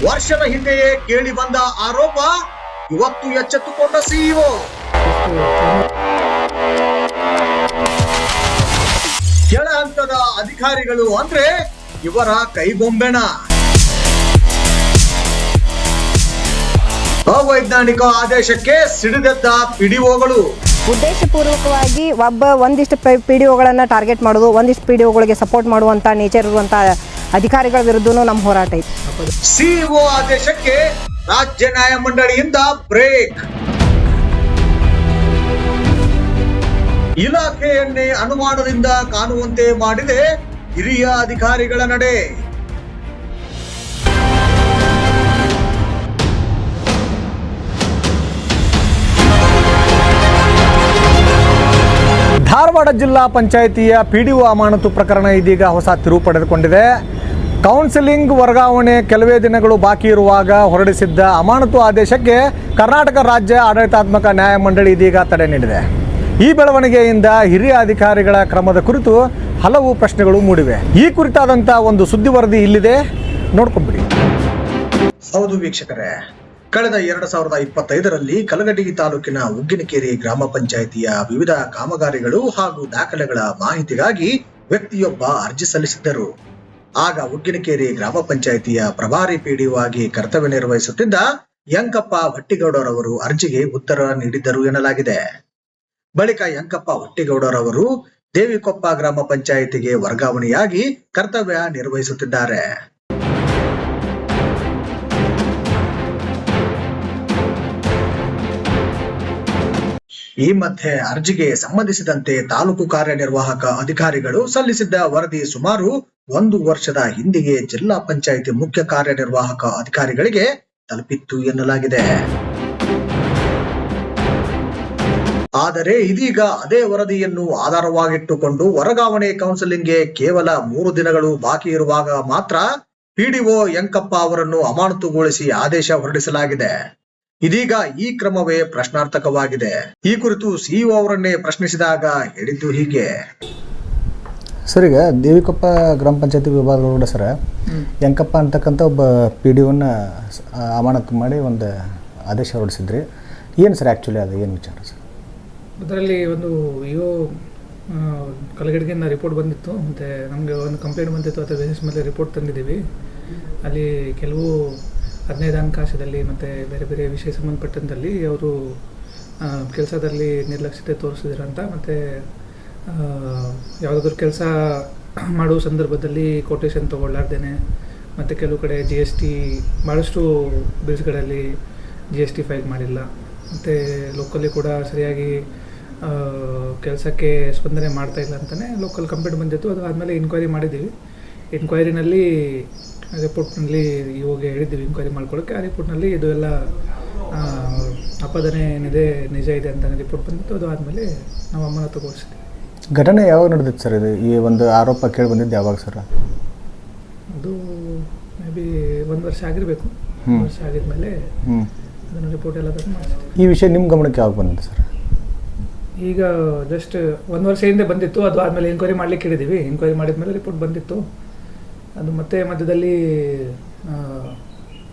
ವರ್ಷದ ಹಿಂದೆಯೇ ಕೇಳಿ ಬಂದ ಆರೋಪ ಇವತ್ತು ಎಚ್ಚೆತ್ತುಕೊಂಡ ಸಿಇಒ. ಕೆಳ ಹಂತದ ಅಧಿಕಾರಿಗಳು ಅಂದ್ರೆ ಇವರ ಕೈಗೊಂಬೆಣ. ಅವೈಜ್ಞಾನಿಕ ಆದೇಶಕ್ಕೆ ಸಿಡಿದೆದ್ದ ಪಿಡಿಒಗಳು. ಉದ್ದೇಶಪೂರ್ವಕವಾಗಿ ಒಂದಿಷ್ಟು ಪಿಡಿಒಗಳನ್ನ ಟಾರ್ಗೆಟ್ ಮಾಡೋದು, ಒಂದಿಷ್ಟು ಪಿಡಿಒಗಳಿಗೆ ಸಪೋರ್ಟ್ ಮಾಡುವಂತ ನೇಚರ್ ಇರುವಂತ ಅಧಿಕಾರಿಗಳ ವಿರುದ್ಧನೂ ನಮ್ಮ ಹೋರಾಟ ಐತಿ. ಸಿಇಒ ಆದೇಶಕ್ಕೆ ರಾಜ್ಯ ನ್ಯಾಯಮಂಡಳಿಯಿಂದ ಬ್ರೇಕ್. ಇಲಾಖೆಯನ್ನೇ ಅನುಮಾನದಿಂದ ಕಾಣುವಂತೆ ಮಾಡಿದೆ ಹಿರಿಯ ಅಧಿಕಾರಿಗಳ ನಡೆ. ಧಾರವಾಡ ಜಿಲ್ಲಾ ಪಂಚಾಯಿತಿಯ ಪಿಡಿಒ ಅಮಾನತು ಪ್ರಕರಣ ಇದೀಗ ಹೊಸ ತಿರುವು ಪಡೆದುಕೊಂಡಿದೆ. ಕೌನ್ಸಿಲಿಂಗ್ ವರ್ಗಾವಣೆ ಕೆಲವೇ ದಿನಗಳು ಬಾಕಿ ಇರುವಾಗ ಹೊರಡಿಸಿದ್ದ ಅಮಾನತು ಆದೇಶಕ್ಕೆ ಕರ್ನಾಟಕ ರಾಜ್ಯ ಆಡಳಿತಾತ್ಮಕ ನ್ಯಾಯಮಂಡಳಿ ಇದೀಗ ತಡೆ ನೀಡಿದೆ. ಈ ಬೆಳವಣಿಗೆಯಿಂದ ಹಿರಿಯ ಅಧಿಕಾರಿಗಳ ಕ್ರಮದ ಕುರಿತು ಹಲವು ಪ್ರಶ್ನೆಗಳು ಮೂಡಿವೆ. ಈ ಕುರಿತಾದಂಥ ಒಂದು ಸುದ್ದಿ ವರದಿ ಇಲ್ಲಿದೆ, ನೋಡ್ಕೊಂಡ್ಬಿಡಿ. ಹೌದು ವೀಕ್ಷಕರೇ, ಕಳೆದ 2025ರಲ್ಲಿ ಕಲಘಟಗಿ ತಾಲೂಕಿನ ಉಗ್ಗಿನಕೇರಿ ಗ್ರಾಮ ಪಂಚಾಯಿತಿಯ ವಿವಿಧ ಕಾಮಗಾರಿಗಳು ಹಾಗೂ ದಾಖಲೆಗಳ ಮಾಹಿತಿಗಾಗಿ ವ್ಯಕ್ತಿಯೊಬ್ಬ ಅರ್ಜಿ ಸಲ್ಲಿಸಿದ್ದರು. ಆಗ ಉಗ್ಗಿನಕೇರಿ ಗ್ರಾಮ ಪಂಚಾಯಿತಿಯ ಪ್ರಭಾರಿ ಪಿಡಿಒ ಆಗಿ ಕರ್ತವ್ಯ ನಿರ್ವಹಿಸುತ್ತಿದ್ದ ಯಂಕಪ್ಪ ಹೊಟ್ಟಿಗೌಡರವರು ಅರ್ಜಿಗೆ ಉತ್ತರ ನೀಡಿದ್ದರು ಎನ್ನಲಾಗಿದೆ. ಬಳಿಕ ಯಂಕಪ್ಪ ಹೊಟ್ಟಿಗೌಡರವರು ದೇವಿಕೊಪ್ಪ ಗ್ರಾಮ ಪಂಚಾಯಿತಿಗೆ ವರ್ಗಾವಣೆಯಾಗಿ ಕರ್ತವ್ಯ ನಿರ್ವಹಿಸುತ್ತಿದ್ದಾರೆ. ಈ ಮಧ್ಯೆ ಅರ್ಜಿಗೆ ಸಂಬಂಧಿಸಿದಂತೆ ತಾಲೂಕು ಕಾರ್ಯನಿರ್ವಾಹಕ ಅಧಿಕಾರಿಗಳು ಸಲ್ಲಿಸಿದ್ದ ವರದಿ ಸುಮಾರು 1 ವರ್ಷದ ಹಿಂದೆಯೇ ಜಿಲ್ಲಾ ಪಂಚಾಯಿತಿ ಮುಖ್ಯ ಕಾರ್ಯನಿರ್ವಾಹಕ ಅಧಿಕಾರಿಗಳಿಗೆ ತಲುಪಿತ್ತು ಎನ್ನಲಾಗಿದೆ. ಆದರೆ ಇದೀಗ ಅದೇ ವರದಿಯನ್ನು ಆಧಾರವಾಗಿಟ್ಟುಕೊಂಡು ವರ್ಗಾವಣೆ ಕೌನ್ಸಿಲಿಂಗ್ಗೆ ಕೇವಲ 3 ದಿನಗಳು ಬಾಕಿ ಇರುವಾಗ ಮಾತ್ರ ಪಿಡಿಒ ಯಂಕಪ್ಪ ಅವರನ್ನು ಅಮಾನತುಗೊಳಿಸಿ ಆದೇಶ ಹೊರಡಿಸಲಾಗಿದೆ. ಇದೀಗ ಈ ಕ್ರಮವೇ ಪ್ರಶ್ನಾರ್ಥಕವಾಗಿದೆ. ಈ ಕುರಿತು ಸಿಇಒ ಅವರನ್ನೇ ಪ್ರಶ್ನಿಸಿದಾಗ ಹೇಳಿದ್ದು ಹೀಗೆ. ಸರ್, ಈಗ ದೇವಿಕೊಪ್ಪ ಗ್ರಾಮ ಪಂಚಾಯತಿ ವಿಭಾಗದೊಳಗಡೆ ಸರ್ ಯಂಕಪ್ಪ ಅಂತಕ್ಕಂಥ ಒಬ್ಬ ಪಿಡಿಒನ ಅಮಾನತು ಮಾಡಿ ಒಂದು ಆದೇಶ ಹೊರಡಿಸಿದ್ರಿ. ಏನು ಸರ್ ಆ್ಯಕ್ಚುಲಿ ಅದು ಏನು ವಿಚಾರ ಸರ್? ಅದರಲ್ಲಿ ಒಂದು ಕಲಗಡಿಗೆಯಿಂದ ರಿಪೋರ್ಟ್ ಬಂದಿತ್ತು, ಮತ್ತು ನಮಗೆ ಒಂದು ಕಂಪ್ಲೇಂಟ್ ಬಂದಿತ್ತು. ಅದರ ಬೇಸಿಸ್ ಮೇಲೆ ರಿಪೋರ್ಟ್ ತಂದಿದ್ದೀವಿ. ಅಲ್ಲಿ ಕೆಲವು 15 ಅವಕಾಶದಲ್ಲಿ ಮತ್ತು ಬೇರೆ ಬೇರೆ ವಿಷಯ ಸಂಬಂಧಪಟ್ಟಂದಲ್ಲಿ ಅವರು ಕೆಲಸದಲ್ಲಿ ನಿರ್ಲಕ್ಷ್ಯತೆ ತೋರಿಸಿದ್ರಂತ, ಮತ್ತು ಯಾವುದಾದ್ರೂ ಕೆಲಸ ಮಾಡುವ ಸಂದರ್ಭದಲ್ಲಿ ಕೊಟೇಶನ್ ತೊಗೊಳ್ಳಾರ್ದೇನೆ, ಮತ್ತು ಕೆಲವು ಕಡೆ GST ಭಾಳಷ್ಟು ಬಿಲ್ಸ್ಗಳಲ್ಲಿ GST ಫೈಲ್ ಮಾಡಿಲ್ಲ, ಮತ್ತು ಲೋಕಲ್ಲಿ ಕೂಡ ಸರಿಯಾಗಿ ಕೆಲಸಕ್ಕೆ ಸ್ಪಂದನೆ ಮಾಡ್ತಾಯಿಲ್ಲ ಅಂತಲೇ ಲೋಕಲ್ ಕಂಪ್ಲೇಂಟ್ ಬಂದಿತ್ತು. ಅದು ಆದಮೇಲೆ ಇನ್ಕ್ವೈರಿ ಮಾಡಿದ್ದೀವಿ. ಇನ್ಕ್ವೈರಿನಲ್ಲಿ ರಿಪೋರ್ಟ್ನಲ್ಲಿ ಇವಾಗ ಹೇಳಿದ್ದೀವಿ ಇನ್ಕ್ವೈರಿ ಮಾಡ್ಕೊಳ್ಳೋಕ್ಕೆ. ಆ ರಿಪೋರ್ಟ್ನಲ್ಲಿ ಇದು ಎಲ್ಲ ಅಪಾದನೆ ಏನಿದೆ ನಿಜ ಇದೆ ಅಂತ ರಿಪೋರ್ಟ್ ಬಂದಿತ್ತು. ಅದು ಆದಮೇಲೆ ನಾವು ಅಮಾನತುಗೊಳಿಸಿದ್ವಿ. ಘಟನೆ ಯಾವಾಗ ನಡೆದಿತ್ತು ಸರ್? ಇದು ಈ ಒಂದು ಆರೋಪ ಕೇಳಿ ಬಂದಿದ್ದು ಯಾವಾಗ ಸರ್? ಅದು ಮೇ ಬಿ 1 ವರ್ಷ ಆಗಿರಬೇಕು. 1 ವರ್ಷ ಆಗಿದ್ಮೇಲೆ ಅದನ್ನು ರಿಪೋರ್ಟ್ ಎಲ್ಲ ಮಾಡಿಸಿದ್ವಿ. ಈ ವಿಷಯ ನಿಮ್ಮ ಗಮನಕ್ಕೆ ಯಾವಾಗ ಬಂದಿದೆ ಸರ್? ಈಗ ಜಸ್ಟ್ 1 ವರ್ಷ ಹಿಂದೆ ಬಂದಿತ್ತು. ಅದು ಆದಮೇಲೆ ಇನ್ಕ್ವೈರಿ ಮಾಡಲಿಕ್ಕೆ ಹೇಳಿದ್ದೀವಿ. ಇನ್ಕ್ವೈರಿ ಮಾಡಿದ್ಮೇಲೆ ರಿಪೋರ್ಟ್ ಬಂದಿತ್ತು. ಅದು ಮತ್ತೆ ಮಧ್ಯದಲ್ಲಿ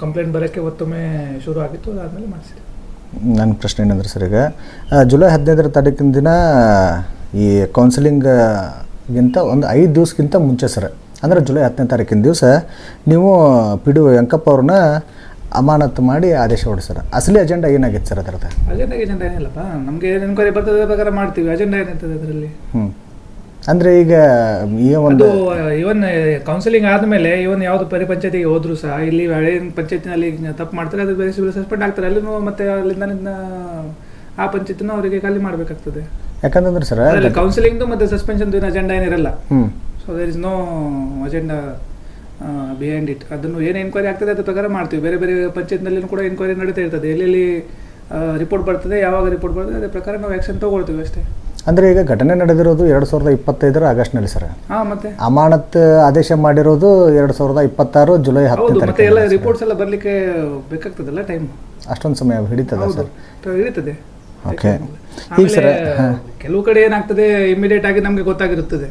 ಕಂಪ್ಲೇಂಟ್ ಬರೋಕ್ಕೆ ಮತ್ತೊಮ್ಮೆ ಶುರು ಆಗಿತ್ತು. ಅದಾದಮೇಲೆ ಮಾಡಿಸಿದ್ವಿ. ನನ್ನ ಪ್ರಶ್ನೆ ಏನಂದ್ರೆ ಸರ್, ಈಗ ಜುಲೈ 15ರ ತಾರೀಕಿನ ದಿನ ಈ ಕೌನ್ಸಿಲಿಂಗ್ಗಿಂತ ಒಂದು 5 ದಿವಸಕ್ಕಿಂತ ಮುಂಚೆ ಸರ್, ಅಂದರೆ ಜುಲೈ 10ನೇ ತಾರೀಕಿನ ದಿವಸ ನೀವು ಪಿಡಿಒ ಯಂಕಪ್ಪ ಅವ್ರನ್ನ ಅಮಾನತು ಮಾಡಿ ಆದೇಶ ಹೊರಡಿಸ್ತಾರೆ. ಅಸಲಿ ಅಜೆಂಡಾ ಏನಾಗಿತ್ತು ಸರ್ ಅದರದ್ದು? ಅಜೆಂಡಾ ಏನಿಲ್ಲಪ್ಪ, ನಮಗೆ ಎನ್ಕ್ವೈರಿ ಬರ್ತದೆ ಪ್ರಕಾರ ಮಾಡ್ತೀವಿ. ಅಜೆಂಡಾ ಏನಿರ್ತದೆ ಅದರಲ್ಲಿ? ಅಂದರೆ ಈಗ ಈ ಒಂದು ಇವನ್ ಕೌನ್ಸಿಲಿಂಗ್ ಆದಮೇಲೆ ಇವನ್ ಯಾವುದು ಪಂಚಾಯತಿಗೆ ಹೋದ್ರು ಸಹ ಇಲ್ಲಿ ಹಳೆ ಪಂಚಾಯತಿನಲ್ಲಿ ತಪ್ಪು ಮಾಡ್ತಾರೆ, ಅದು ಬೇರೆ ಸಸ್ಪೆಂಡ್ ಆಗ್ತಾರೆ. ಅಲ್ಲಿನೂ ಮತ್ತೆ ಅಲ್ಲಿಂದ ಆ ಪಂಚಾಯತಿನ ಅವರಿಗೆ ಖಾಲಿ ಮಾಡಬೇಕಾಗ್ತದೆ. ಯಾಕಂತಂದ್ರೆ ಸರ್ ಕೌನ್ಸಿಲಿಂಗ್ದು ಮತ್ತು ಸಸ್ಪೆನ್ಷನ್ ಅಜೆಂಡಾ ಏನಿರಲ್ಲ. So there is no agenda behind it. ಅದನ್ನು ಏನು ಎನ್ಕ್ವೈರಿ ಆಗ್ತದೆ ಅದ್ರ ಪ್ರಕಾರ ಮಾಡ್ತೀವಿ. ಬೇರೆ ಬೇರೆ ಪಂಚಾಯತ್ನಲ್ಲೂ ಕೂಡ ಎನ್ಕ್ವೈರಿ ನಡೀತಾ ಇರ್ತದೆ. ಎಲ್ಲೆಲ್ಲಿ ರಿಪೋರ್ಟ್ ಬರ್ತದೆ, ಯಾವಾಗ ರಿಪೋರ್ಟ್ ಬರ್ತದೆ ಅದ್ರ ಪ್ರಕಾರ ನಾವು ಆ್ಯಕ್ಷನ್ ತೊಗೊಳ್ತೀವಿ ಅಷ್ಟೇ. ಅಂದರೆ ಈಗ ಘಟನೆ ನಡೆದಿರೋದು 2025 ಆಗಸ್ಟ್ನಲ್ಲಿ ಸರ್. ಮತ್ತೆ ಅಮಾನತ್ ಆದೇಶ ಮಾಡಿರೋದು 2026 ಜುಲೈ 10. ಮತ್ತೆ ಎಲ್ಲ ರಿಪೋರ್ಟ್ಸ್ ಎಲ್ಲ ಬರಲಿಕ್ಕೆ ಬೇಕಾಗ್ತದಲ್ಲ ಟೈಮ್. ಅಷ್ಟೊಂದು ಸಮಯ ಹಿಡಿತದೆ ಸರ್? ಹಿಡಿತದೆ. ಓಕೆ. ಕೆಲವು ಕಡೆ ಏನಾಗ್ತದೆ ಇಮಿಡಿಯೇಟ್ ಆಗಿ ನಮಗೆ ಗೊತ್ತಾಗಿರುತ್ತದೆ.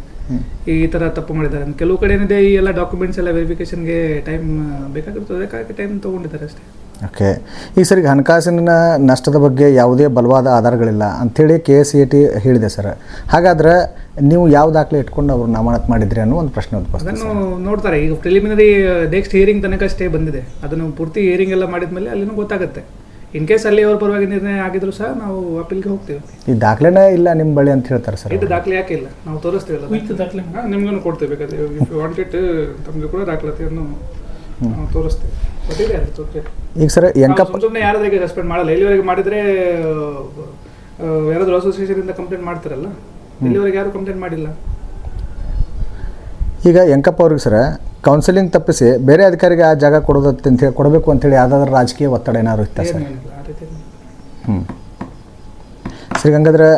ಈ ಥರ ತಪ್ಪು ಮಾಡಿದ್ದಾರೆ ಅಂತ. ಕೆಲವು ಕಡೆ ಏನಿದೆ ಈ ಎಲ್ಲ ಡಾಕ್ಯುಮೆಂಟ್ಸ್ ಎಲ್ಲ ವೆರಿಫಿಕೇಷನ್ಗೆ ಟೈಮ್ ಬೇಕಾಗಿರ್ತದೆ, ಅದಕ್ಕಾಗಿ ಟೈಮ್ ತೊಗೊಂಡಿದ್ದಾರೆ ಅಷ್ಟೇ. ಓಕೆ. ಈಗ ಸರ್, ಈಗ ಹಣಕಾಸಿನ ನಷ್ಟದ ಬಗ್ಗೆ ಯಾವುದೇ ಬಲವಾದ ಆಧಾರಗಳಿಲ್ಲ ಅಂಥೇಳಿ KSAT ಹೇಳಿದೆ ಸರ್. ಹಾಗಾದ್ರೆ ನೀವು ಯಾವ ದಾಖಲೆ ಇಟ್ಕೊಂಡು ಅವ್ರನ್ನ ಅಮಾನತ್ ಮಾಡಿದ್ರಿ ಅನ್ನೋ ಒಂದು ಪ್ರಶ್ನೆ ಉದ್ಭವಿಸ್ತದೆ. ಅದನ್ನು ನೋಡ್ತಾರೆ. ಈಗ ಪ್ರಿಲಿಮಿನರಿ ನೆಕ್ಸ್ಟ್ ಹಿಯರಿಂಗ್ ತನಕ ಸ್ಟೇ ಬಂದಿದೆ, ಅದನ್ನು ಪೂರ್ತಿ ಹಿಯರಿಂಗ್ ಎಲ್ಲ ಮಾಡಿದ್ಮೇಲೆ ಅಲ್ಲಿನೂ ಗೊತ್ತಾಗುತ್ತೆ. ಇನ್ ಕೇಸ್ ಅಲ್ಲಿ ಅವ್ರ ಪರವಾಗಿ ನಿರ್ಣಯ ಆಗಿದ್ರು ಸಹ ನಾವು ಅಪೀಲ್ಗೆ ಹೋಗ್ತೀವಿ. ಈ ದಾಖಲೆನೇ ಇಲ್ಲ ನಿಮ್ಮ ಬಳಿ ಅಂತ ಹೇಳ್ತಾರೆ ಸರ್. ಇದು ದಾಖಲೆ ಯಾಕೆ ಇಲ್ಲ, ನಾವು ತೋರಿಸ್ತೀವಲ್ಲ, ದಾಖಲೆ ನಿಮ್ಗೂ ಕೊಡ್ತೀವಿ. ಬೇಕಾದ್ರೆ ವಾಂಟೆಡ್ ತಮಗೆ ಕೂಡ ದಾಖಲಾತಿಯನ್ನು ನಾವು ತೋರಿಸ್ತೀವಿ. ಈಗ ಸರ್ ಎಂಕಪ್ಪ ಸುಮ್ಮನೆ ಯಾರಾದ್ರಿಗೆ ಸಸ್ಪೆಂಡ್ ಮಾಡಲ್ಲ. ಇಲ್ಲಿವರೆಗೆ ಮಾಡಿದ್ರೆ ಯಾರಾದ್ರೂ ಅಸೋಸಿಯೇಷನ್ ಇಂದ ಕಂಪ್ಲೇಂಟ್ ಮಾಡ್ತಾರಲ್ಲ, ಇಲ್ಲಿವರೆಗೆ ಯಾರು ಕಂಪ್ಲೇಂಟ್ ಮಾಡಿಲ್ಲ. ಈಗ ಎಂಕಪ್ಪ ಅವ್ರಿಗೆ ಸರ್ ಕೌನ್ಸಿಲಿಂಗ್ ತಪ್ಪಿಸಿ ಬೇರೆ ಅಧಿಕಾರಿಗೆ ಆ ಜಾಗ ಕೊಡಬೇಕು ಅಂತೇಳಿ ಯಾವುದಾದ್ರೂ ರಾಜಕೀಯ ಒತ್ತಡ ಏನಾದ್ರು ಇತ್ತ ಸರ್? ಸರಿ, ಹಂಗಾದ್ರೆ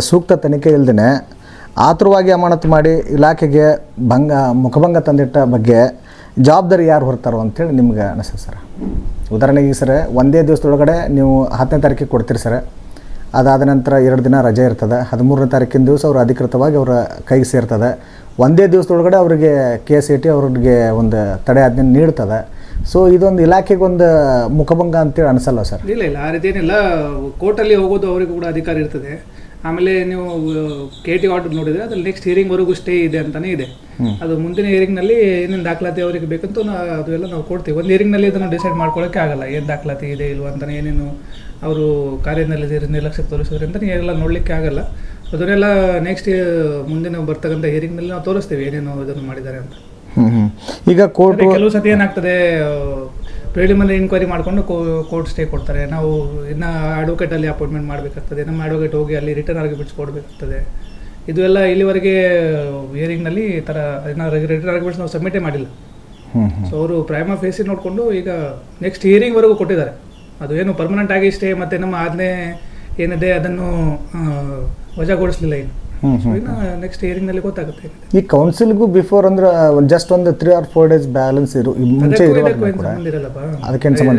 ಸೂಕ್ತ ತನಿಖೆ ಇಲ್ಲದೇ ಆತುರವಾಗಿ ಅಮಾನತು ಮಾಡಿ ಇಲಾಖೆಗೆ ಮುಖಭಂಗ ತಂದಿಟ್ಟ ಬಗ್ಗೆ ಜವಾಬ್ದಾರಿ ಯಾರು ಹೊರ್ತಾರೋ ಅಂತೇಳಿ ನಿಮ್ಗೆ ಅನಿಸ್ತದೆ ಸರ್? ಉದಾಹರಣೆಗೆ ಸರ್, ಒಂದೇ ದಿವಸದೊಳಗಡೆ ನೀವು 10ನೇ ತಾರೀಕಿಗೆ ಕೊಡ್ತೀರಿ ಸರ್, ಅದಾದ ನಂತರ 2 ದಿನ ರಜೆ ಇರ್ತದೆ, 13ನೇ ತಾರೀಕಿನ ದಿವಸ ಅವರು ಅಧಿಕೃತವಾಗಿ ಅವರ ಕೈಗೆ ಸೇರ್ತದೆ. ಒಂದೇ ದಿವಸದೊಳಗಡೆ ಅವರಿಗೆ KSAT ಅವ್ರಿಗೆ ಒಂದು ತಡೆ ಆಜ್ಞೆ ನೀಡ್ತದೆ. ಸೊ ಇದೊಂದು ಇಲಾಖೆಗೆ ಒಂದು ಮುಖಭಂಗ ಅಂತೇಳಿ ಅನಿಸಲ್ಲ ಸರ್? ಇಲ್ಲ, ಆ ರೀತಿ ಏನಿಲ್ಲ. ಕೋರ್ಟಲ್ಲಿ ಹೋಗೋದು ಅವರಿಗೂ ಕೂಡ ಅಧಿಕಾರ ಇರ್ತದೆ. ಆಮೇಲೆ ನೀವು KT ಆರ್ಡರ್ ನೋಡಿದರೆ ಅದ್ರಲ್ಲಿ ನೆಕ್ಸ್ಟ್ ಹಿಯರಿಂಗ್ವರೆಗೂ ಸ್ಟೇ ಇದೆ ಅಂತಲೇ ಇದೆ. ಅದು ಮುಂದಿನ ಹಿಯರಿಂಗ್ನಲ್ಲಿ ಏನೇನು ದಾಖಲಾತಿ ಅವರಿಗೆ ಬೇಕಂತ ಅದು ಎಲ್ಲ ನಾವು ಕೊಡ್ತೀವಿ. ಒಂದು ಹಿಯರಿಂಗ್ನಲ್ಲಿ ಅದನ್ನು ಡಿಸೈಡ್ ಮಾಡ್ಕೊಳ್ಳೋಕ್ಕೆ ಆಗಲ್ಲ, ಏನು ದಾಖಲಾತಿ ಇದೆ ಇಲ್ವ ಅಂತ, ಏನೇನು ಅವರು ಕಾರ್ಯದಲ್ಲಿ ನಿರ್ಲಕ್ಷ್ಯ ತೋರಿಸೋದ್ರಿಂದ ಎಲ್ಲ ನೋಡಲಿಕ್ಕೆ ಆಗಲ್ಲ. ಅದನ್ನೆಲ್ಲ ನೆಕ್ಸ್ಟ್ ಮುಂದಿನ ಬರ್ತಕ್ಕಂಥ ಹಿಯರಿಂಗ್ನಲ್ಲಿ ನಾವು ತೋರಿಸ್ತೀವಿ ಏನೇನು ಇದನ್ನು ಮಾಡಿದ್ದಾರೆ ಅಂತ. ಈಗ ಕೋರ್ಟ್ ಕೆಲವು ಸತಿ ಏನಾಗ್ತದೆ, ಪ್ರಿಲಿಮಿನರಿ ಇನ್ಕ್ವೈರಿ ಮಾಡಿಕೊಂಡು ಕೋರ್ಟ್ ಸ್ಟೇ ಕೊಡ್ತಾರೆ. ನಾವು ಇನ್ನು ಅಡ್ವೊಕೇಟಲ್ಲಿ ಅಪಾಯಿಂಟ್ಮೆಂಟ್ ಮಾಡಬೇಕಾಗ್ತದೆ, ನಮ್ಮ ಅಡ್ವೊಕೇಟ್ ಹೋಗಿ ಅಲ್ಲಿ ರಿಟರ್ನ್ ಆರ್ಗ್ಯುಮೆಂಟ್ಸ್ ಕೊಡಬೇಕಾಗ್ತದೆ. ಇದು ಎಲ್ಲ ಇಲ್ಲಿವರೆಗೆ ಹಿಯರಿಂಗ್ನಲ್ಲಿ ಈ ಥರ ರಿಟರ್ನ್ ಆರ್ಗ್ಯುಮೆಂಟ್ಸ್ ನಾವು ಸಬ್ಮಿಟೇ ಮಾಡಿಲ್ಲ. ಸೊ ಅವರು ಪ್ರೈಮಾ ಫೇಸಿ ನೋಡಿಕೊಂಡು ಈಗ ನೆಕ್ಸ್ಟ್ ಹಿಯರಿಂಗ್ವರೆಗೂ ಕೊಟ್ಟಿದ್ದಾರೆ. ಅದು ಏನು ಪರ್ಮನೆಂಟ್ ಆಗಿ ಸ್ಟೇ ಮತ್ತು ನಮ್ಮ ಆಜ್ಞೆ ಏನಿದೆ ಅದನ್ನು ವಜಾಗೊಳಿಸಲಿಲ್ಲ. ಇನ್ನು ನೆಕ್ಸ್ಟ್ ಹಿಯರಿಂಗ್ನಲ್ಲಿ ಗೊತ್ತಾಗುತ್ತೆ. ಈ ಕೌನ್ಸಿಲ್ಗೂ ಬಿಫೋರ್ ಅಂದ್ರೆ ಜಸ್ಟ್ ಒಂದು 3 or 4 days ಬ್ಯಾಲೆನ್ಸ್ ಮುಂಚೆ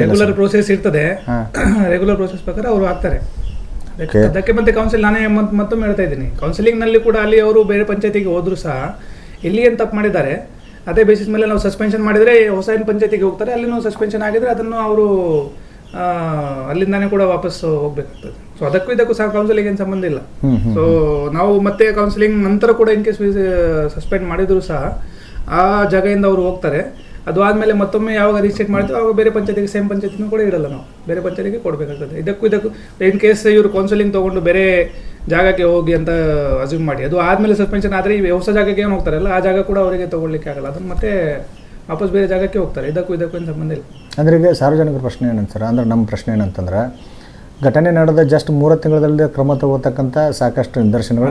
ರೆಗ್ಯುಲರ್ ಪ್ರೋಸೆಸ್ ಇರ್ತದೆ. ರೆಗ್ಯುಲರ್ ಪ್ರೋಸೆಸ್ ಪ್ರಕಾರ ಅವರು ಆಗ್ತಾರೆ. ಅದಕ್ಕೆ ಮತ್ತೆ ಕೌನ್ಸಿಲ್ ನಾನೇ ಮತ್ತೊಮ್ಮೆ ಹೇಳ್ತಾ ಇದ್ದೀನಿ, ಕೌನ್ಸಿಲಿಂಗ್ ನಲ್ಲಿ ಕೂಡ ಅಲ್ಲಿ ಅವರು ಬೇರೆ ಪಂಚಾಯತಿಗೆ ಹೋದ್ರು ಸಹ ಇಲ್ಲಿ ಏನು ತಪ್ಪು ಮಾಡಿದ್ದಾರೆ ಅದೇ ಬೇಸಿಸ್ ಮೇಲೆ ನಾವು ಸಸ್ಪೆನ್ಷನ್ ಮಾಡಿದರೆ ಹೊಸ ಏನು ಪಂಚಾಯತಿಗೆ ಹೋಗ್ತಾರೆ, ಅಲ್ಲಿ ನಾವು ಸಸ್ಪೆನ್ಷನ್ ಆಗಿದ್ರೆ ಅದನ್ನು ಅವರು ಅಲ್ಲಿಂದಾನೇ ಕೂಡ ವಾಪಸ್ ಹೋಗ್ಬೇಕಾಗ್ತದೆ. ಸೊ ಅದಕ್ಕೂ ಇದಕ್ಕೂ ಸಹ ಕೌನ್ಸಿಲಿಂಗ್ ಏನು ಸಂಬಂಧ ಇಲ್ಲ. ಸೊ ನಾವು ಮತ್ತೆ ಕೌನ್ಸಿಲಿಂಗ್ ನಂತರ ಕೂಡ ಇನ್ ಕೇಸ್ ಸಸ್ಪೆಂಡ್ ಮಾಡಿದ್ರು ಸಹ ಆ ಜಾಗದಿಂದ ಅವರು ಹೋಗ್ತಾರೆ. ಅದು ಆದಮೇಲೆ ಮತ್ತೊಮ್ಮೆ ಯಾವಾಗ ರಿಜಿಸ್ಟ್ರೇಟ್ ಮಾಡ್ತೀವಿ ಆವಾಗ ಬೇರೆ ಪಂಚಾಯತಿಗೆ ಸೇಮ್ ಪಂಚಾಯತಿನೂ ಕೂಡ ಇಡಲ್ಲ, ನಾವು ಬೇರೆ ಪಂಚಾಯತಿಗೆ ಕೊಡಬೇಕಾಗ್ತದೆ. ಇದಕ್ಕೂ ಇನ್ ಕೇಸ್ ಇವರು ಕೌನ್ಸಿಲಿಂಗ್ ತೊಗೊಂಡು ಬೇರೆ ಜಾಗಕ್ಕೆ ಹೋಗಿ ಅಂತ ಅಸ್ಯೂಮ್ ಮಾಡಿ ಅದು ಆದಮೇಲೆ ಸಸ್ಪೆನ್ಷನ್ ಆದರೆ ಈ ಹೊಸ ಜಾಗಕ್ಕೆ ಏನು ಹೋಗ್ತಾರಲ್ಲ ಆ ಜಾಗ ಕೂಡ ಅವರಿಗೆ ತೊಗೊಳ್ಲಿಕ್ಕೆ ಆಗಲ್ಲ, ಅದನ್ನು ಮತ್ತೆ ವಾಪಸ್ ಬೇರೆ ಜಾಗಕ್ಕೆ ಹೋಗ್ತಾರೆ. ಇದಕ್ಕೂ ಏನು ಸಂಬಂಧ ಇಲ್ಲ. ಅಂದರೆ ಈಗ ಸಾರ್ವಜನಿಕರ ಪ್ರಶ್ನೆ ಏನಂತಾರೆ ಅಂದ್ರೆ ನಮ್ಮ ಪ್ರಶ್ನೆ ಏನಂತಂದ್ರೆ ಘಟನೆ ನಡೆದ ಜಸ್ಟ್ 3 ತಿಂಗಳಲ್ಲಿ ಕ್ರಮ ತಗೋತಕ್ಕಂಥ ಸಾಕಷ್ಟು ನಿದರ್ಶನಗಳು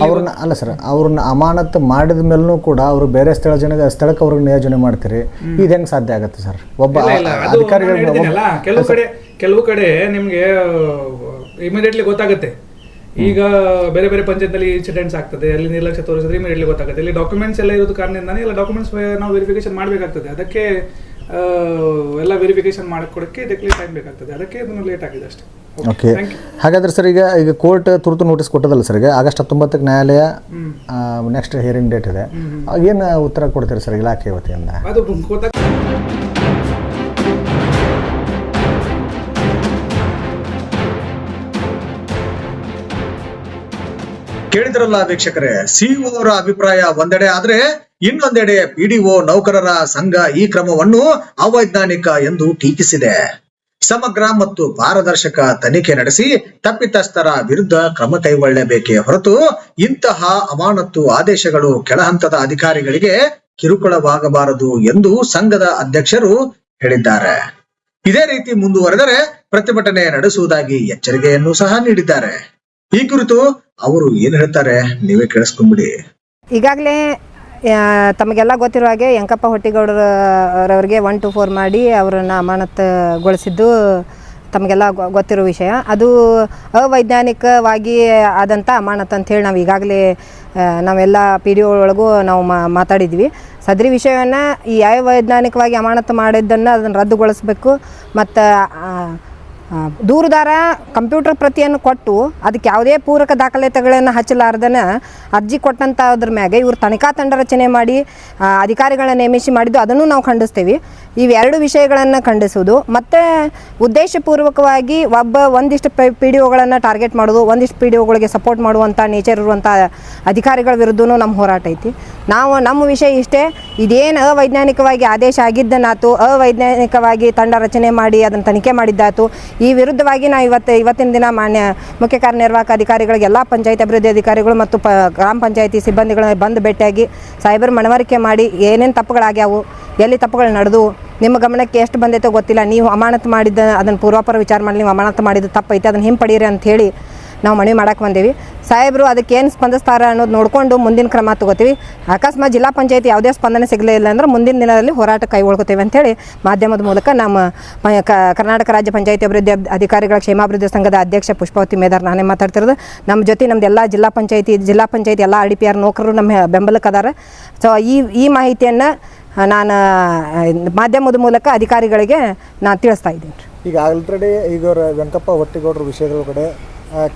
ಅವ್ರನ್ನ ಅಲ್ಲ ಸರ್, ಅವ್ರನ್ನ ಅಮಾನತು ಮಾಡಿದ ಮೇಲೂ ಕೂಡ ಅವರು ಬೇರೆ ಸ್ಥಳಕ್ಕೆ ಅವ್ರಿಗೆ ನಿಯೋಜನೆ ಮಾಡ್ತೀರಿ, ಇದು ಹೆಂಗೆ ಸಾಧ್ಯ ಆಗುತ್ತೆ ಸರ್? ಒಬ್ಬ ಅಧಿಕಾರಿಗಳು ಕೆಲವು ಕಡೆ ನಿಮಗೆ ಇಮಿಡಿಯೇಟ್ಲಿ ಗೊತ್ತಾಗುತ್ತೆ. ಈಗ ಬೇರೆ ಬೇರೆ ಪಂಚಾಯತ್ನಲ್ಲಿ ಇನ್ಸಿಡೆಂಟ್ಸ್ ಆಗ್ತದೆ, ಅಲ್ಲಿ ನಿರ್ಲಕ್ಷ್ಯ ತೋರಿಸಿದ್ರೆ ಇಮಿಡಿಯೇಟ್ಲಿ ಗೊತ್ತಾಗುತ್ತೆ. ಇಲ್ಲಿ ಡಾಕ್ಯುಮೆಂಟ್ಸ್ ಎಲ್ಲ ಇರೋದು ಕಾರಣದಿಂದಾನೆ ಎಲ್ಲ ಡಾಕ್ಯುಮೆಂಟ್ಸ್ ನಾವು ವೆರಿಫಿಕೇಶನ್ ಮಾಡಬೇಕಾಗ್ತದೆ. ಅದಕ್ಕೆ ಎಲ್ಲ ವೆರಿಫಿಕೇಶನ್ ಮಾಡಿಕೊಡಕ್ಕೆ ಇದಕ್ಕೆ ಟೈಮ್ ಬೇಕಾಗ್ತದೆ, ಅದಕ್ಕೆ ಇದನ್ನು ಲೇಟ್ ಆಗಿದೆ ಅಷ್ಟೇ. ಓಕೆ, ಹಾಗಾದ್ರೆ ಸರ್ ಈಗ ಕೋರ್ಟ್ ತುರ್ತು ನೋಟಿಸ್ ಕೊಟ್ಟದಲ್ಲ ಸರ್, ಈಗ ಆಗಸ್ಟ್ 19ಕ್ಕೆ ನ್ಯಾಯಾಲಯ ನೆಕ್ಸ್ಟ್ ಹಿಯರಿಂಗ್ ಡೇಟ್ ಇದೆ, ಏನು ಉತ್ತರ ಕೊಡ್ತೀರಿ ಸರ್ ಇಲಾಖೆ ವತಿಯಿಂದ? ಅದು ಕೇಳಿದ್ರಲ್ಲ ವೀಕ್ಷಕರೇ, ಸಿಇಒ ಅವರ ಅಭಿಪ್ರಾಯ ಒಂದೆಡೆ ಆದ್ರೆ ಇನ್ನೊಂದೆಡೆ ಪಿಡಿಒ ನೌಕರರ ಸಂಘ ಈ ಕ್ರಮವನ್ನು ಅವೈಜ್ಞಾನಿಕ ಎಂದು ಟೀಕಿಸಿದೆ. ಸಮಗ್ರ ಮತ್ತು ಪಾರದರ್ಶಕ ತನಿಖೆ ನಡೆಸಿ ತಪ್ಪಿತಸ್ಥರ ವಿರುದ್ಧ ಕ್ರಮ ಕೈಗೊಳ್ಳಬೇಕೇ ಹೊರತು ಇಂತಹ ಅಮಾನತು ಆದೇಶಗಳು ಕೆಳಹಂತದ ಅಧಿಕಾರಿಗಳಿಗೆ ಕಿರುಕುಳವಾಗಬಾರದು ಎಂದು ಸಂಘದ ಅಧ್ಯಕ್ಷರು ಹೇಳಿದ್ದಾರೆ. ಇದೇ ರೀತಿ ಮುಂದುವರೆದರೆ ಪ್ರತಿಭಟನೆ ನಡೆಸುವುದಾಗಿ ಎಚ್ಚರಿಕೆಯನ್ನು ಸಹ ನೀಡಿದ್ದಾರೆ. ಈ ಕುರಿತು ಅವರು ಏನು ಹೇಳ್ತಾರೆ ನೀವೇ ಕೇಳಿಸ್ಕೊಂಡ್ಬಿಡಿ. ಈಗಾಗಲೇ ತಮಗೆಲ್ಲ ಗೊತ್ತಿರೋ ಹಾಗೆ ಯಂಕಪ್ಪ ಹೊಟ್ಟಿಗೌಡರವರಿಗೆ 1 to 4 ಮಾಡಿ ಅವರನ್ನು ಅಮಾನತುಗೊಳಿಸಿದ್ದು ತಮಗೆಲ್ಲ ಗೊತ್ತಿರೋ ವಿಷಯ. ಅದು ಅವೈಜ್ಞಾನಿಕವಾಗಿ ಆದಂಥ ಅಮಾನತು ಅಂಥೇಳಿ ನಾವು ಈಗಾಗಲೇ ನಾವೆಲ್ಲ PDO ಒಳಗೂ ನಾವು ಮಾತಾಡಿದ್ವಿ. ಸದರಿ ವಿಷಯವನ್ನು ಈ ಅವೈಜ್ಞಾನಿಕವಾಗಿ ಅಮಾನತು ಮಾಡಿದ್ದನ್ನು ಅದನ್ನು ರದ್ದುಗೊಳಿಸಬೇಕು ಮತ್ತು ದೂರುದಾರ ಕಂಪ್ಯೂಟರ್ ಪ್ರತಿಯನ್ನು ಕೊಟ್ಟು ಅದಕ್ಕೆ ಯಾವುದೇ ಪೂರಕ ದಾಖಲಾತಿಗಳನ್ನು ಹಚ್ಚಲಾರ್ದನ ಅರ್ಜಿ ಕೊಟ್ಟಂಥದ್ರ ಮ್ಯಾಗೆ ಇವರು ತನಿಖಾ ತಂಡ ರಚನೆ ಮಾಡಿ ಅಧಿಕಾರಿಗಳನ್ನ ನೇಮಿಸಿ ಮಾಡಿದ್ದು ಅದನ್ನು ನಾವು ಖಂಡಿಸ್ತೀವಿ. ಇವೆರಡು ವಿಷಯಗಳನ್ನು ಖಂಡಿಸೋದು ಮತ್ತು ಉದ್ದೇಶಪೂರ್ವಕವಾಗಿ ಒಂದಿಷ್ಟು PDOಗಳನ್ನು ಟಾರ್ಗೆಟ್ ಮಾಡೋದು, ಒಂದಿಷ್ಟು PDOಗಳಿಗೆ ಸಪೋರ್ಟ್ ಮಾಡುವಂಥ ನೇಚರ್ ಇರುವಂಥ ಅಧಿಕಾರಿಗಳ ವಿರುದ್ಧವೂ ನಮ್ಮ ಹೋರಾಟ ಐತಿ. ನಮ್ಮ ವಿಷಯ ಇಷ್ಟೇ, ಇದೇನು ಅವೈಜ್ಞಾನಿಕವಾಗಿ ಆದೇಶ ಆಗಿದ್ದನಾತು, ಅವೈಜ್ಞಾನಿಕವಾಗಿ ತಂಡ ರಚನೆ ಮಾಡಿ ಅದನ್ನು ತನಿಖೆ ಮಾಡಿದ್ದಾತು, ಈ ವಿರುದ್ಧವಾಗಿ ನಾವು ಇವತ್ತಿನ ದಿನ ಮಾನ್ಯ ಮುಖ್ಯ ಕಾರ್ಯನಿರ್ವಾಹಕ ಅಧಿಕಾರಿಗಳಿಗೆ ಎಲ್ಲ ಪಂಚಾಯತ್ ಅಭಿವೃದ್ಧಿ ಅಧಿಕಾರಿಗಳು ಮತ್ತು ಗ್ರಾಮ ಪಂಚಾಯತಿ ಸಿಬ್ಬಂದಿಗಳನ್ನ ಬಂದು ಭೇಟಿಯಾಗಿ ಸಾಹೇಬರು ಮನವರಿಕೆ ಮಾಡಿ ಏನೇನು ತಪ್ಪುಗಳಾಗ್ಯಾವು, ಎಲ್ಲಿ ತಪ್ಪುಗಳು ನಡೆದು, ನಿಮ್ಮ ಗಮನಕ್ಕೆ ಎಷ್ಟು ಬಂದೈತೋ ಗೊತ್ತಿಲ್ಲ, ನೀವು ಅಮಾನತು ಮಾಡಿದ್ದ ಅದನ್ನು ಪೂರ್ವಾಪರ ವಿಚಾರ ಮಾಡಿ ನೀವು ಅಮಾನತು ಮಾಡಿದ್ದು ತಪ್ಪೈತೆ, ಅದನ್ನು ಹಿಂಪಡೀರಿ ಅಂಥೇಳಿ ನಾವು ಮನವಿ ಮಾಡಕ್ಕೆ ಬಂದೀವಿ. ಸಾಹೇಬರು ಅದಕ್ಕೆ ಏನು ಸ್ಪಂದಿಸ್ತಾರೆ ಅನ್ನೋದು ನೋಡಿಕೊಂಡು ಮುಂದಿನ ಕ್ರಮ ತಗೋತೀವಿ. ಅಕಸ್ಮಾತ್ ಜಿಲ್ಲಾ ಪಂಚಾಯತಿ ಯಾವುದೇ ಸ್ಪಂದನೆ ಸಿಗಲಿಲ್ಲ ಅಂದ್ರೆ ಮುಂದಿನ ದಿನದಲ್ಲಿ ಹೋರಾಟ ಕೈಗೊಳ್ಕೋತೀವಿ ಅಂಥೇಳಿ ಮಾಧ್ಯಮದ ಮೂಲಕ ನಮ್ಮ ಕರ್ನಾಟಕ ರಾಜ್ಯ ಪಂಚಾಯತಿ ಅಭಿವೃದ್ಧಿ ಅಧಿಕಾರಿಗಳ ಕ್ಷೇಮಾಭಿವೃದ್ಧಿ ಸಂಘದ ಅಧ್ಯಕ್ಷ ಪುಷ್ಪಾವತಿ ಮೇದಾರ್ ನಾನೇ ಮಾತಾಡ್ತಿರೋದು. ನಮ್ಮ ಜೊತೆ ನಮ್ದು ಎಲ್ಲ ಜಿಲ್ಲಾ ಪಂಚಾಯತಿ ಎಲ್ಲ RDPR ನೌಕರರು ನಮ್ಮ ಬೆಂಬಲಕ್ಕೆ ಅದಾರೆ. ಸೊ ಈ ಮಾಹಿತಿಯನ್ನು ನಾನು ಮಾಧ್ಯಮದ ಮೂಲಕ ಅಧಿಕಾರಿಗಳಿಗೆ ನಾನು ತಿಳಿಸ್ತಾ ಇದ್ದೀನಿ. ಈಗ ಆಲ್ರೆಡಿ ಈಗ ವೆಂಕಪ್ಪ ಹೊಟ್ಟಿಗೌಡರ ವಿಷಯಗಳ ಕಡೆ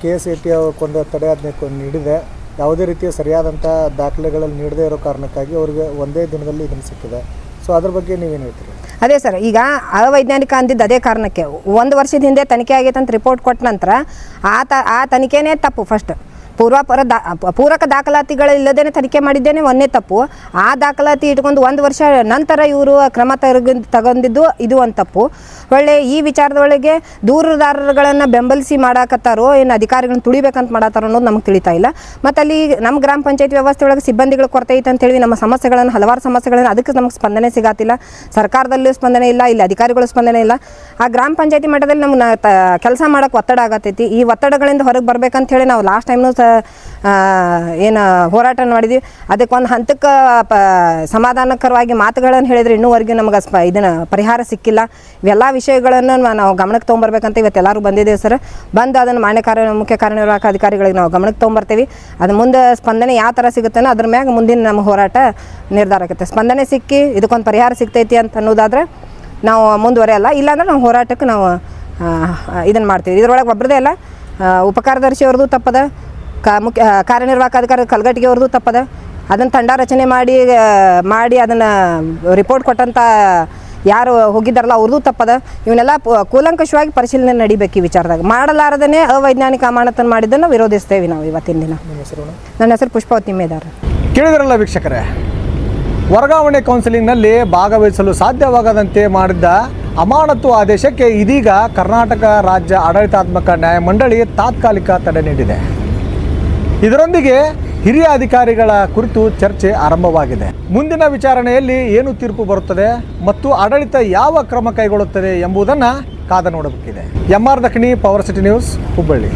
KSAT ಕೊಂದು ತಡೆಯಾಜ್ಞೆ ನೀಡಿದೆ. ಯಾವುದೇ ರೀತಿಯ ಸರಿಯಾದಂಥ ದಾಖಲೆಗಳಲ್ಲಿ ನೀಡದೇ ಇರೋ ಕಾರಣಕ್ಕಾಗಿ ಅವರಿಗೆ ಒಂದೇ ದಿನದಲ್ಲಿ ಇದನ್ನು ಸಿಕ್ಕಿದೆ. ಸೊ ಅದ್ರ ಬಗ್ಗೆ ನೀವೇನು ಹೇಳ್ತೀರಿ? ಅದೇ ಸರ್, ಈಗ ಅವೈಜ್ಞಾನಿಕ ಅಂದಿದ್ದು ಅದೇ ಕಾರಣಕ್ಕೆ 1 ವರ್ಷದ ಹಿಂದೆ ತನಿಖೆ ಆಗೈತೆ ಅಂತ ರಿಪೋರ್ಟ್ ಕೊಟ್ಟ ನಂತರ ಆ ತನಿಖೆನೇ ತಪ್ಪು. ಫಸ್ಟ್ ಪೂರಕ ದಾಖಲಾತಿಗಳಿಲ್ಲದೇ ತನಿಖೆ ಮಾಡಿದ್ದೇನೆ ಒಂದೇ ತಪ್ಪು. ಆ ದಾಖಲಾತಿ ಇಟ್ಕೊಂಡು 1 ವರ್ಷ ನಂತರ ಇವರು ಕ್ರಮ ತಗೊಂಡಿದ್ದು ಇದು ಒಂದು ತಪ್ಪು. ಒಳ್ಳೆ ಈ ವಿಚಾರದೊಳಗೆ ದೂರುದಾರರುಗಳನ್ನು ಬೆಂಬಲಿಸಿ ಮಾಡಾಕತ್ತಾರೋ ಏನು ಅಧಿಕಾರಿಗಳನ್ನ ತುಳಿಬೇಕಂತ ಮಾಡತ್ತಾರೋ ಅನ್ನೋದು ನಮ್ಗೆ ತಿಳಿತಾ ಇಲ್ಲ. ಮತ್ತು ಅಲ್ಲಿ ನಮ್ಮ ಗ್ರಾಮ ಪಂಚಾಯತ್ ವ್ಯವಸ್ಥೆ ಒಳಗೆ ಸಿಬ್ಬಂದಿಗಳು ಕೊರತೆ ಐತೆ ಅಂತೇಳಿ ನಮ್ಮ ಸಮಸ್ಯೆಗಳನ್ನು ಹಲವಾರು ಸಮಸ್ಯೆಗಳನ್ನು ಅದಕ್ಕೆ ನಮಗೆ ಸ್ಪಂದನೆ ಸಿಗತ್ತಿಲ್ಲ. ಸರ್ಕಾರದಲ್ಲೂ ಸ್ಪಂದನೆ ಇಲ್ಲ, ಇಲ್ಲಿ ಅಧಿಕಾರಿಗಳು ಸ್ಪಂದನೆ ಇಲ್ಲ. ಆ ಗ್ರಾಮ ಪಂಚಾಯತಿ ಮಟ್ಟದಲ್ಲಿ ನಮ್ಗೆ ಕೆಲಸ ಮಾಡೋಕ್ಕೆ ಒತ್ತಡ ಆಗತ್ತೈತಿ. ಈ ಒತ್ತಡಗಳಿಂದ ಹೊರಗೆ ಬರ್ಬೇಕಂತ ಹೇಳಿ ನಾವು ಲಾಸ್ಟ್ ಟೈಮ್ನು ಏನು ಹೋರಾಟ ಮಾಡಿದ್ವಿ. ಅದಕ್ಕೊಂದು ಹಂತಕ್ಕೆ ಸಮಾಧಾನಕರವಾಗಿ ಮಾತುಗಳನ್ನು ಹೇಳಿದ್ರೆ ಇನ್ನೂವರೆಗೂ ನಮ್ಗೆ ಇದನ್ನು ಪರಿಹಾರ ಸಿಕ್ಕಿಲ್ಲ. ಇವೆಲ್ಲ ವಿಷಯಗಳನ್ನು ನಾವು ಗಮನಕ್ಕೆ ತೊಗೊಂಬರ್ಬೇಕಂತ ಇವತ್ತೆಲ್ಲರೂ ಬಂದಿದ್ದೇವೆ ಸರ್. ಬಂದು ಅದನ್ನು ಮುಖ್ಯ ಕಾರ್ಯನಿರ್ವಾಹಕ ಅಧಿಕಾರಿಗಳಿಗೆ ನಾವು ಗಮನಕ್ಕೆ ತೊಗೊಂಬರ್ತೀವಿ. ಅದು ಮುಂದೆ ಸ್ಪಂದನೆ ಯಾವ ಥರ ಸಿಗುತ್ತೋ ಅದ್ರ ಮ್ಯಾಗ ಮುಂದಿನ ನಮ್ಮ ಹೋರಾಟ ನಿರ್ಧಾರ ಆಗುತ್ತೆ. ಸ್ಪಂದನೆ ಸಿಕ್ಕಿ ಇದಕ್ಕೊಂದು ಪರಿಹಾರ ಸಿಗ್ತೈತಿ ಅಂತ ಅನ್ನೋದಾದರೆ ನಾವು ಮುಂದುವರೆಯಲ್ಲ, ಇಲ್ಲಾಂದ್ರೆ ನಾವು ಹೋರಾಟಕ್ಕೆ ನಾವು ಇದನ್ನು ಮಾಡ್ತೀವಿ. ಇದರೊಳಗೆ ಒಬ್ಬರದೇ ಅಲ್ಲ, ಉಪಕಾರ್ಯದರ್ಶಿ ಅವ್ರದ್ದು ತಪ್ಪದ, ಮುಖ್ಯ ಕಾರ್ಯನಿರ್ವಾಹಕ ಅಧಿಕಾರಿ ಕಲ್ಗಟ್ಟಿಗೆ ಅವ್ರದ್ದು ತಪ್ಪದ, ಅದನ್ನು ತಂಡ ರಚನೆ ಮಾಡಿ ಅದನ್ನು ರಿಪೋರ್ಟ್ ಕೊಟ್ಟಂಥ ಯಾರು ಹೋಗಿದ್ದಾರಲ್ಲ ಅವ್ರದ್ದು ತಪ್ಪದ. ಇವನ್ನೆಲ್ಲ ಕೂಲಂಕಷವಾಗಿ ಪರಿಶೀಲನೆ ನಡಿಬೇಕು. ಈ ವಿಚಾರದಾಗ ಮಾಡಲಾರದೇ ಅವೈಜ್ಞಾನಿಕ ಅಮಾನತನ್ನು ಮಾಡಿದ್ದನ್ನು ವಿರೋಧಿಸ್ತೇವೆ ನಾವು ಇವತ್ತಿನ ದಿನ. ನನ್ನ ಹೆಸರು ಪುಷ್ಪಾವತಿ ಮೇದಾರ್. ಕೇಳಿದ್ರಲ್ಲ ವೀಕ್ಷಕರೇ, ವರ್ಗಾವಣೆ ಕೌನ್ಸಿಲಿಂಗ್ನಲ್ಲಿ ಭಾಗವಹಿಸಲು ಸಾಧ್ಯವಾಗದಂತೆ ಮಾಡಿದ್ದ ಅಮಾನತು ಆದೇಶಕ್ಕೆ ಇದೀಗ ಕರ್ನಾಟಕ ರಾಜ್ಯ ಆಡಳಿತಾತ್ಮಕ ನ್ಯಾಯಮಂಡಳಿ ತಾತ್ಕಾಲಿಕ ತಡೆ ನೀಡಿದೆ. ಇದರೊಂದಿಗೆ ಹಿರಿಯ ಅಧಿಕಾರಿಗಳ ಕುರಿತು ಚರ್ಚೆ ಆರಂಭವಾಗಿದೆ. ಮುಂದಿನ ವಿಚಾರಣೆಯಲ್ಲಿ ಏನು ತೀರ್ಪು ಬರುತ್ತದೆ ಮತ್ತು ಆಡಳಿತ ಯಾವ ಕ್ರಮ ಕೈಗೊಳ್ಳುತ್ತದೆ ಎಂಬುದನ್ನು ಕಾದ ನೋಡಬೇಕಿದೆ. MR Dakhani, power city news, Hubballi.